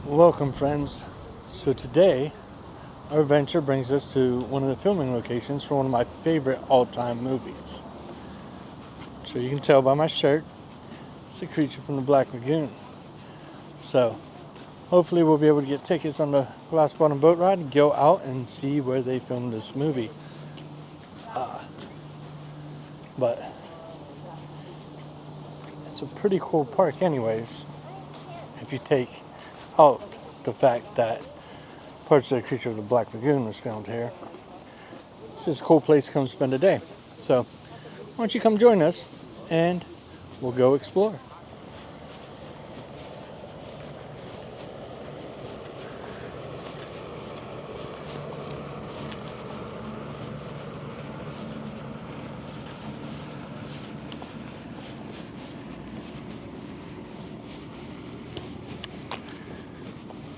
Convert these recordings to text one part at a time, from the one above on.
Welcome, friends. So today, our adventure brings us to one of the filming locations for one of my favorite all-time movies. So you can tell by my shirt, it's the creature from the Black Lagoon. So hopefully we'll be able to get tickets on the Glass Bottom boat ride and go out and see where they filmed this movie. But it's a pretty cool park anyways, if you take out the fact that parts of the creature of the Black Lagoon was filmed here. It's just a cool place to come spend a day. So why don't you come join us and we'll go explore.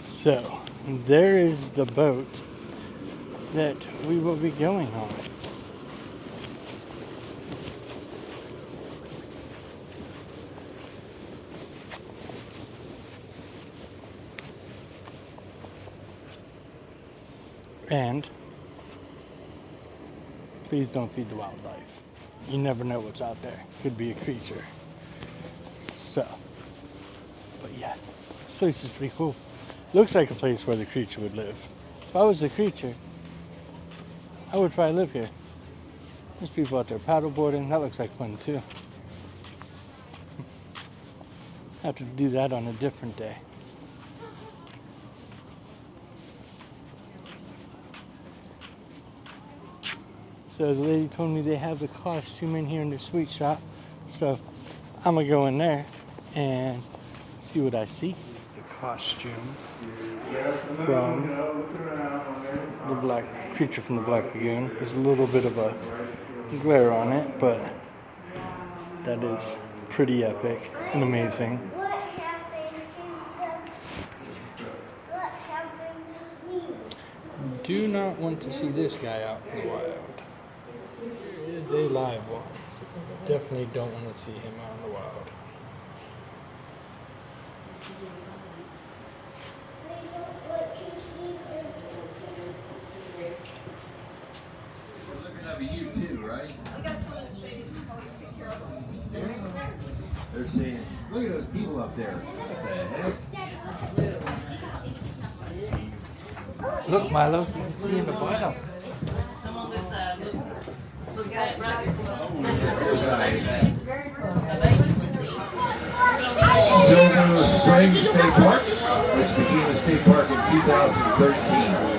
So, there is the boat that we will be going on. And please don't feed the wildlife. You never know what's out there. Could be a creature. So, but yeah, this place is pretty cool. Looks like a place where the creature would live. If I was a creature, I would probably live here. There's people out there paddleboarding. That looks like fun too. Have to do that on a different day. So the lady told me they have the costume in here in the sweet shop. So I'm gonna go in there and see what I see. The costume from the creature from the Black Lagoon. There's a little bit of a glare on it, but that is pretty epic and amazing. Do not want to see this guy out in the wild. Here is a live one. Definitely don't want to see him out in the wild. You too, right? They're saying, look at those people up there. What the heck? Look, Milo, you can see in the bottom. Silver Springs State Park, which became a state park in 2013.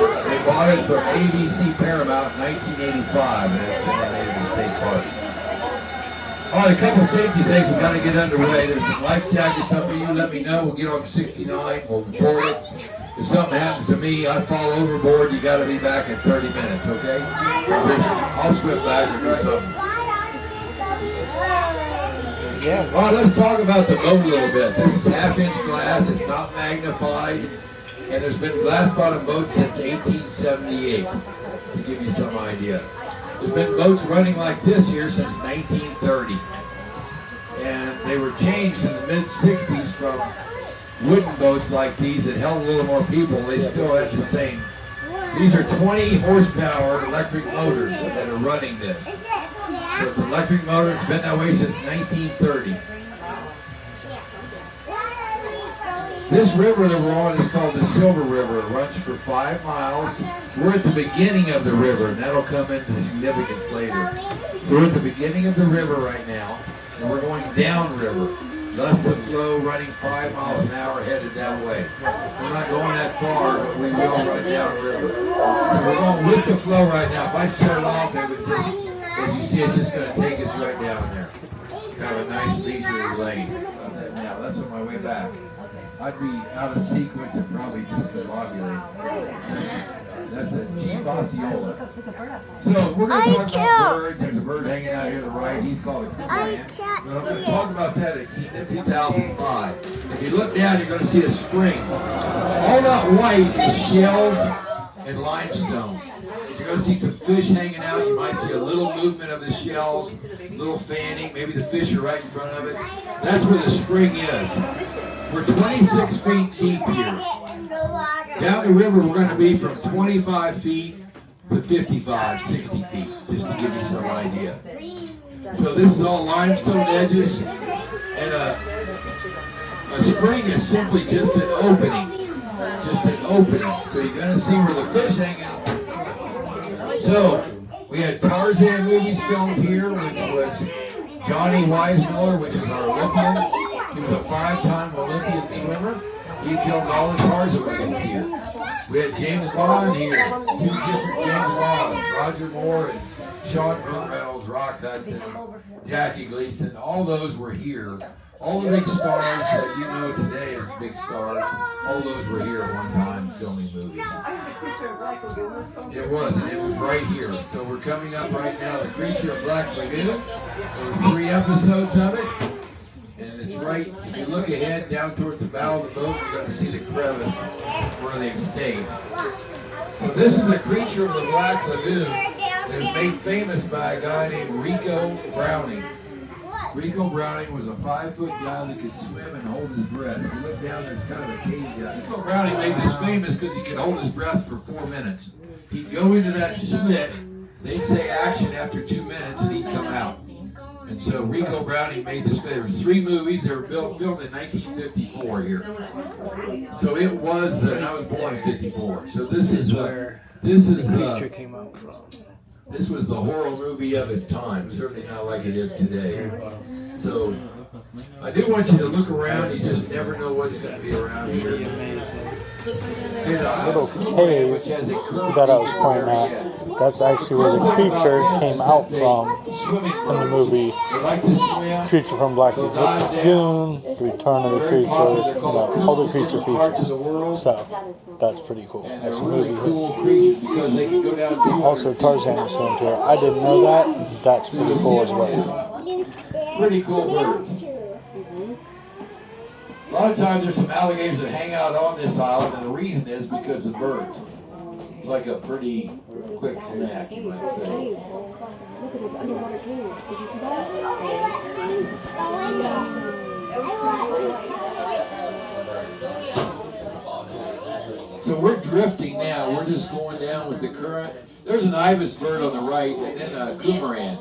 They bought it from ABC Paramount in 1985, and it's been named a state park. All right, a couple safety things. We've got to get underway. There's some life jackets up for you. Let me know. We'll get on 69. We'll report it. If something happens to me, I fall overboard. You got to be back in 30 minutes, okay? I'll swim back and do something. Yeah. All right, let's talk about the boat a little bit. This is half-inch glass. It's not magnified. And there's been glass bottom boats since 1878, to give you some idea. There's been boats running like this here since 1930. And they were changed in the mid-60s from wooden boats like these that held a little more people. They still had the same. These are 20 horsepower electric motors that are running this. So it's an electric motor. It's been that way since 1930. This river that we're on is called the Silver River. It runs for 5 miles. We're at the beginning of the river, and that'll come into significance later. So we're at the beginning of the river right now, and we're going downriver. Thus the flow running 5 miles an hour headed that way. We're not going that far, but we will run downriver. So we're going with the flow right now. If I shut it off, it would just, as you see, it's just going to take us right down there. Kind of a nice leisurely lane. Now, that's on my way back. I'd be out of sequence and probably discombobulate. That's a Jeep Osceola. So we're going to talk about birds. There's a bird hanging out here to the right. He's called a cooperman. But I'm going to talk about that. It's seen in 2005. If you look down, you're going to see a spring. All that white is shells and limestone. You're going to see some fish hanging out. You might see a little movement of the shells. little fanning. Maybe the fish are right in front of it. That's where the spring is. We're 26 feet deep here. Down the river, we're going to be from 25 feet to 55, 60 feet, just to give you some idea. So this is all limestone edges, and a spring is simply just an opening. Just an opening. So you're going to see where the fish hang out. So we had Tarzan movies filmed here, which was Johnny Weissmuller, which is our Olympian. He was a 5-time Olympian swimmer. He filmed all the Tarzan movies here. We had James Bond here, 2 different James Bonds, Roger Moore and Sean Connery, Reynolds, Rock Hudson, Jackie Gleason. All those were here. All the big stars that you know today as big stars, all those were here at one time filming movies. It was, and it was right here. So we're coming up right now, The Creature of Black Lagoon. There's 3 episodes of it. And it's right, if you look ahead down towards the bow of the boat, you're going to see the crevice where they've stayed. So this is The Creature of the Black Lagoon that was made famous by a guy named Rico Browning. Rico Browning was a 5-foot guy that could swim and hold his breath. If you look down, there's kind of a cave down. Rico Browning made this famous because he could hold his breath for 4 minutes. He'd go into that slit, they'd say action after 2 minutes, and he'd come out. And so Rico Browning made this film. There was 3 movies. They were filmed in 1954 here. So it was and I was born in 54. So this is where the creature came out from. This was the horror movie of its time. Certainly not like it is today. So I do want you to look around. You just never know what's going to be around here. Little cave that I was pointing at, that's actually where the creature came out from in the movie Creature from Black Lagoon, The Return of the Creature, all the creature features. So that's pretty cool. That's a movie. Also Tarzan is filmed here. I didn't know that. That's pretty cool as well. Pretty cool birds. A lot of times there's some alligators that hang out on this island, and the reason is because of birds. It's like a pretty quick snack, you might say. Look at this underwater cave. Did you see that? So we're drifting now. We're just going down with the current. There's an ibis bird on the right, and then a coumaran.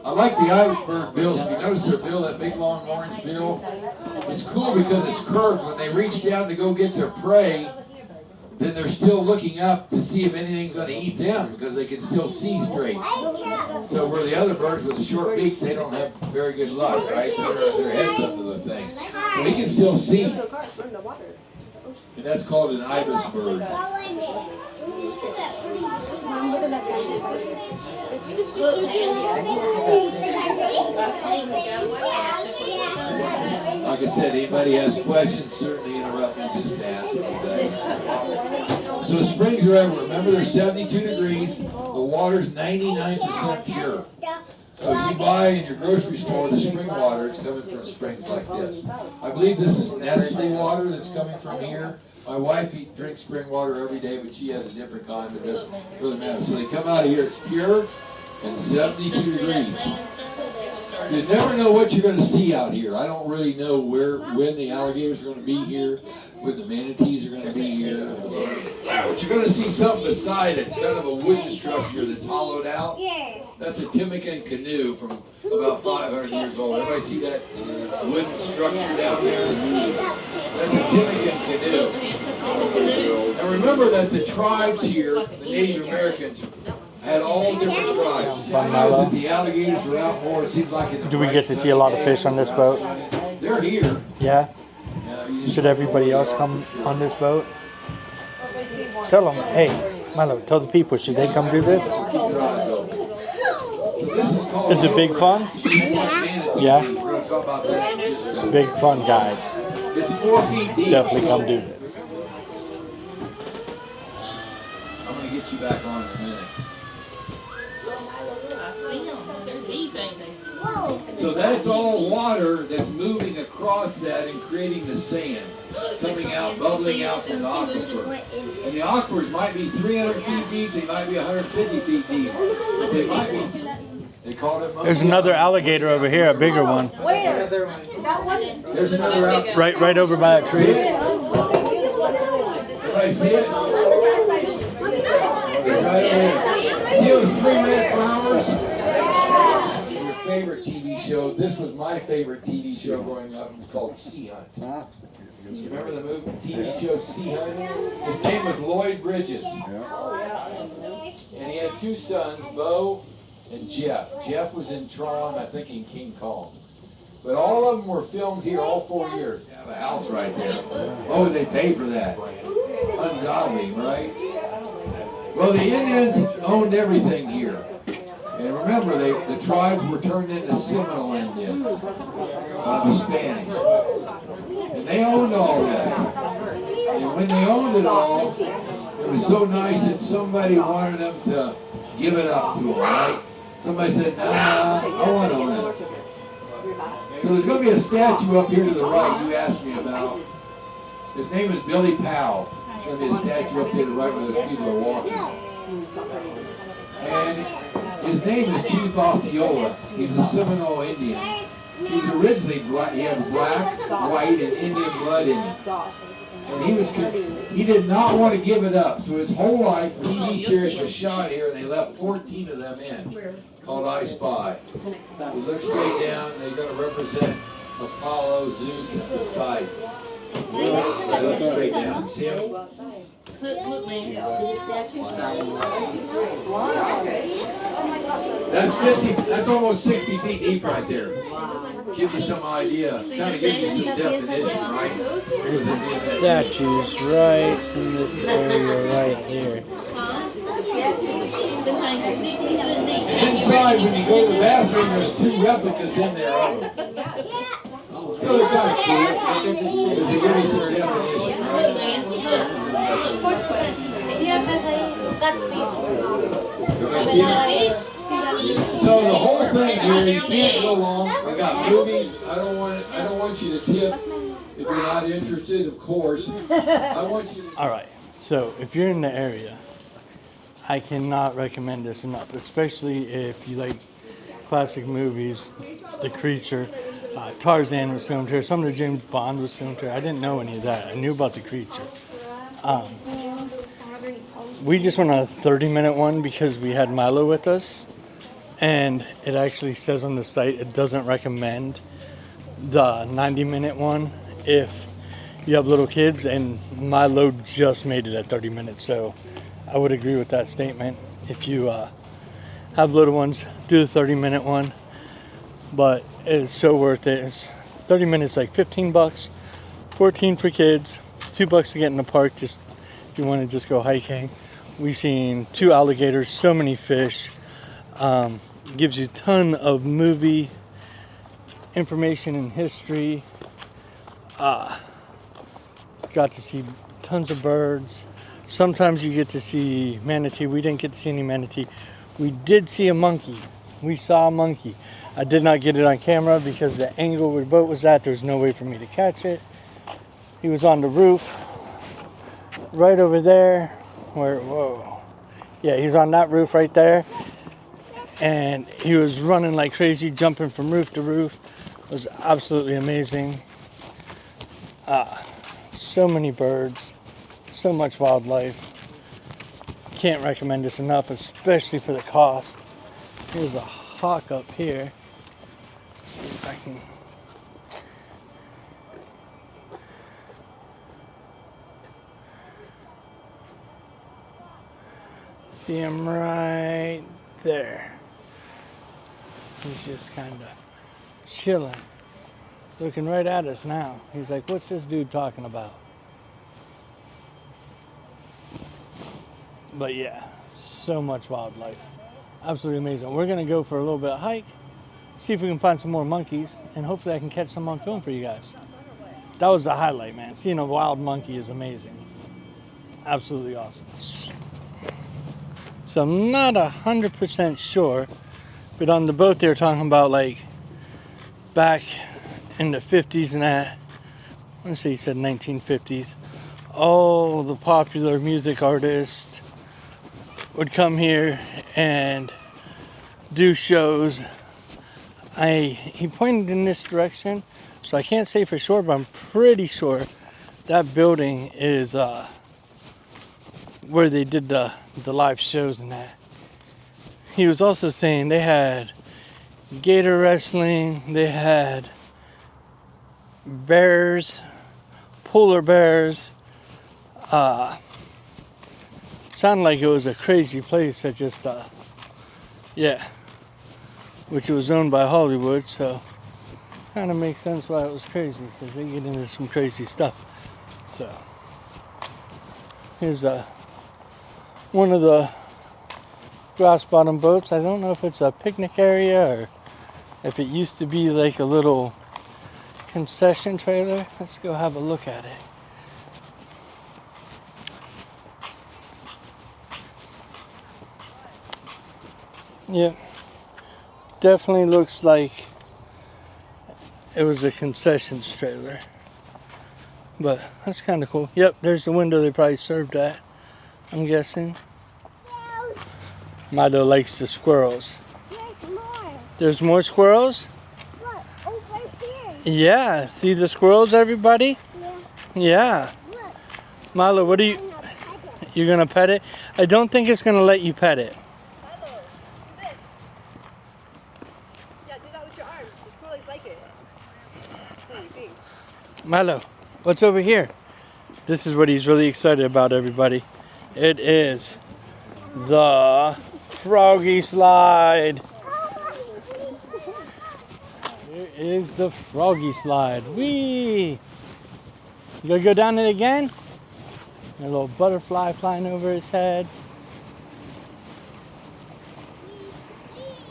I like the ibis bird bills. If you notice their bill, that big long orange bill, it's cool because it's curved. When they reach down to go get their prey, then they're still looking up to see if anything's going to eat them because they can still see straight. So where the other birds with the short beaks, they don't have very good luck, right? Their heads up to the thing. So he can still see. And that's called an ibis bird. Look at that giant spider. Like I said, anybody has questions, certainly interrupt me, just ask. Okay? So springs are everywhere. Remember, they're 72 degrees. The water's 99% pure. So you buy in your grocery store the spring water, it's coming from springs like this. I believe this is Nestle water that's coming from here. My wife drinks spring water every day, but she has a different kind, but it doesn't really matter. So they come out of here, it's pure and 72 degrees. You never know what you're going to see out here. I don't really know when the alligators are going to be here, when the manatees are going to be here. But you're going to see something beside it, kind of a wooden structure that's hollowed out. That's a Timucan canoe from about 500 years old. Everybody see that wooden structure down there? That's a Timucan canoe. Now remember that the tribes here, the Native Americans, had all different tribes. I noticed that the alligators were out more. It seems like in the Do we get to see a lot of fish on this boat? They're here. Yeah? Should everybody else come on this boat? Tell them, hey, Milo, tell the people, should they come do this? Is it big fun? Yeah? It's big fun, guys. It's 4 feet deep. Definitely come do this. I'm going to get you back on in a minute. So that's all water that's moving across that and creating the sand, coming out, bubbling out from the aquifer. And the aquifers might be 300 feet deep, they might be 150 feet deep. They called it Monkey There's another Island. alligator over here, a bigger one. There's another out. Right over by that See tree. it? Everybody see it? It's right over there. See those 3 red flowers? Your favorite TV show. This was my favorite TV show growing up. It was called Sea Hunt. You remember the movie TV show Sea Hunt? His name was Lloyd Bridges. And he had 2 sons, Bo and Jeff. Jeff was in Tron, I think in King Kong. But all of them were filmed here all 4 years. They have a house right there. Oh, they pay for that. Ungodly, right? Well, the Indians owned everything here. And remember, the tribes were turned into Seminole Indians by the Spanish. And they owned all this. And when they owned it all, it was so nice that somebody wanted them to give it up to them, right? Somebody said, nah, I want to own it. So there's going to be a statue up here to the right you asked me about. His name is Billy Powell. There's going to be a statue up here to the right where the people are walking. And his name is Chief Osceola. He's a Seminole Indian. He's originally black. He had black, white, and Indian blood in him. And he did not want to give it up. So his whole life, TV series was shot here, and they left 14 of them in, called I Spy. We look straight down, they're going to represent Apollo, Zeus, and Poseidon. They look straight down. See him? That's almost 60 feet deep right there. Give you some idea. Kind of gives you some definition, right? There's a statues right in this area right here. Inside, when you go to the bathroom, there's 2 replicas in there of them. So they're kind of cool. To give you some definition, right? Everybody see them? So the whole thing here, you can't go long. I got movies. I don't want you to tip if you're not interested, of course. I want you to. All right. So if you're in the area, I cannot recommend this enough, especially if you like classic movies. The Creature, Tarzan was filmed here. Some of the James Bond was filmed here. I didn't know any of that. I knew about The Creature. We just went on a 30-minute one because we had Milo with us. And it actually says on the site it doesn't recommend the 90-minute one if you have little kids, and Milo just made it at 30 minutes, so I would agree with that statement. If you have little ones, do the 30-minute one, but it's so worth it. It's 30 minutes, like $15, 14 for kids. It's $2 to get in the park, just if you want to just go hiking. We've seen 2 alligators, so many fish. Gives you a ton of movie information and history. Got to see tons of birds. Sometimes you get to see manatee. We didn't get to see any manatee. We did see a monkey. We saw a monkey. I did not get it on camera because the angle where the boat was at, there was no way for me to catch it. He was on the roof right over there. Whoa. Yeah, he's on that roof right there. And he was running like crazy, jumping from roof to roof. It was absolutely amazing. So many birds, so much wildlife. Can't recommend this enough, especially for the cost. Here's a hawk up here. Let's see if I can. See him right there. He's just kind of chilling, looking right at us now. He's like, what's this dude talking about? But yeah, so much wildlife. Absolutely amazing. We're going to go for a little bit of hike, see if we can find some more monkeys, and hopefully I can catch some on film for you guys. That was the highlight, man. Seeing a wild monkey is amazing. Absolutely awesome. So I'm not 100% sure, but on the boat they were talking about like back in the 50s and that, I want to say he said 1950s, all the popular music artists would come here and do shows. He pointed in this direction, so I can't say for sure, but I'm pretty sure that building is where they did the live shows and that. He was also saying they had gator wrestling, they had bears, polar bears. Sounded like it was a crazy place that just, which was owned by Hollywood, so kind of makes sense why it was crazy, because they get into some crazy stuff. So here's one of the grass bottom boats. I don't know if it's a picnic area or if it used to be like a little concession trailer. Let's go have a look at it. Yeah, definitely looks like it was a concessions trailer, but that's kind of cool. Yep, there's the window they probably served at, I'm guessing. Milo likes the squirrels. There's more. There's more squirrels? Look, over here. Yeah, see the squirrels, everybody? Yeah. Yeah. Look, Milo, what are you, I'm gonna pet it. you're gonna pet it? I don't think it's gonna let you pet it. Milo, do this. Yeah, do that with your arms. The squirrels like it. What do you think? Milo, what's over here? This is what he's really excited about, everybody. It is the Froggy Slide. Here is the Froggy Slide. Whee! You gonna go down it again? A little butterfly flying over his head.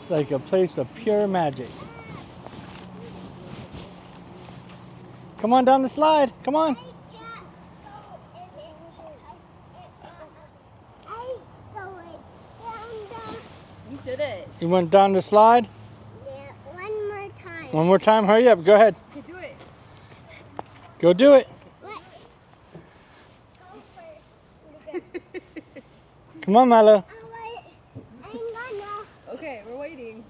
It's like a place of pure magic. Come on down the slide. Come on. You did it. You went down the slide? Yeah, one more time. One more time. Hurry up. Go ahead. You do it. Go do it. What? Go first. Come on, Milo. I'm gonna. Okay, we're waiting.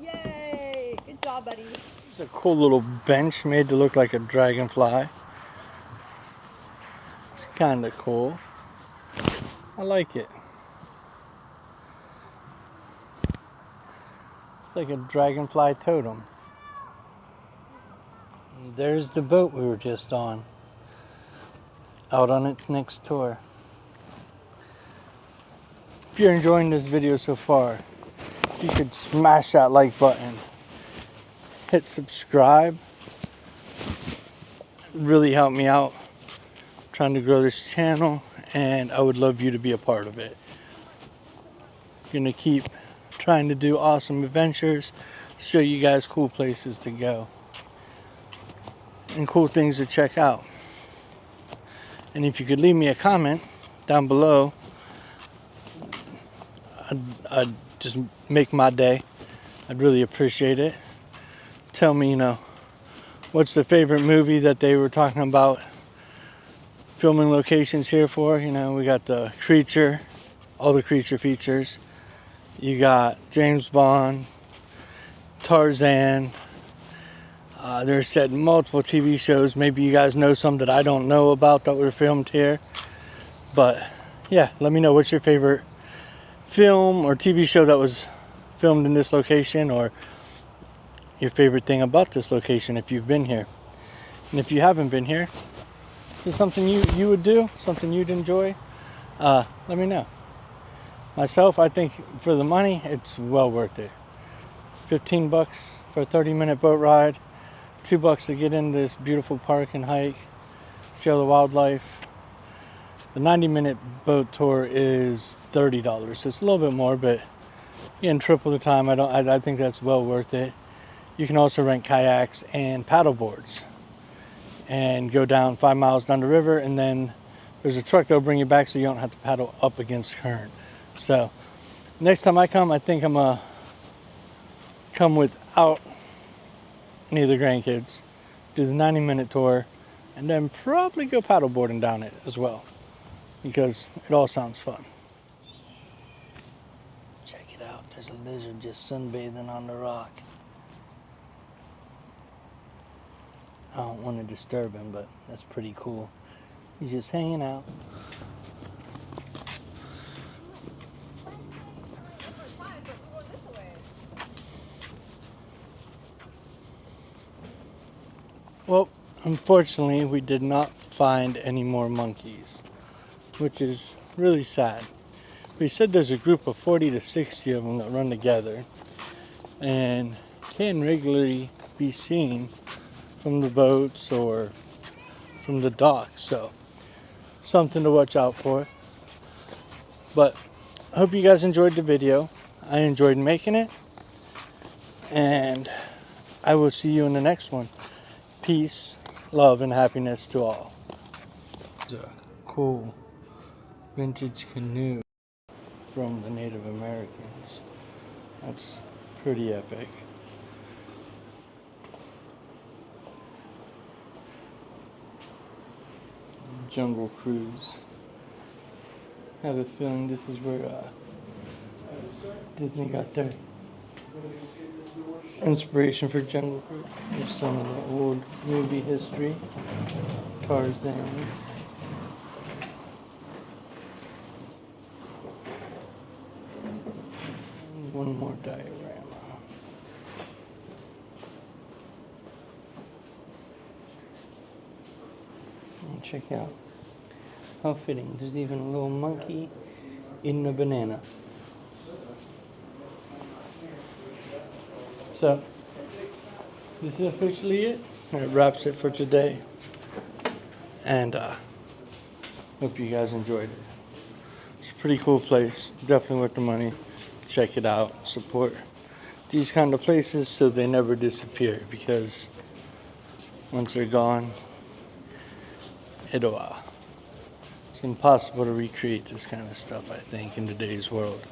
Yay! Good job, buddy. It's a cool little bench made to look like a dragonfly. It's kind of cool. I like it. It's like a dragonfly totem. And there's the boat we were just on, out on its next tour. If you're enjoying this video so far, if you could smash that like button, hit subscribe, it'd really help me out. I'm trying to grow this channel, and I would love you to be a part of it. Gonna keep trying to do awesome adventures, show you guys cool places to go and cool things to check out. And if you could leave me a comment down below, I'd just make my day. I'd really appreciate it. Tell me, what's the favorite movie that they were talking about filming locations here for. We got the Creature, all the Creature features. You got James Bond, Tarzan. There's said multiple TV shows. Maybe you guys know some that I don't know about that were filmed here. But yeah, let me know what's your favorite film or TV show that was filmed in this location, or your favorite thing about this location if you've been here. And if you haven't been here, is it something you would do, something you'd enjoy? Let me know. Myself, I think for the money, it's well worth it. 15 bucks for a 30-minute boat ride, $2 to get into this beautiful park and hike, see all the wildlife. The 90-minute boat tour is $30, so it's a little bit more, but again, triple the time. I think that's well worth it. You can also rent kayaks and paddle boards and go down 5 miles down the river, and then there's a truck that'll bring you back so you don't have to paddle up against current. So next time I come, I think I'm gonna come without any of the grandkids, do the 90-minute tour, and then probably go paddleboarding down it as well, because it all sounds fun. Check it out. There's a lizard just sunbathing on the rock. I don't want to disturb him, but that's pretty cool. He's just hanging out. Well, unfortunately, we did not find any more monkeys, which is really sad. We said there's a group of 40 to 60 of them that run together and can regularly be seen from the boats or from the docks, so something to watch out for. But I hope you guys enjoyed the video. I enjoyed making it, and I will see you in the next one. Peace, love, and happiness to all. It's a cool vintage canoe from the Native Americans. That's pretty epic. Jungle Cruise. I have a feeling this is where Disney got their inspiration for Jungle Cruise. There's some of the old movie history. Tarzan. And one more diagram. And check out how fitting. There's even a little monkey eating a banana. So, this is officially it. It wraps it for today. And hope you guys enjoyed it. It's a pretty cool place. Definitely worth the money. Check it out. Support these kind of places so they never disappear, because once they're gone, it's impossible to recreate this kind of stuff, I think, in today's world.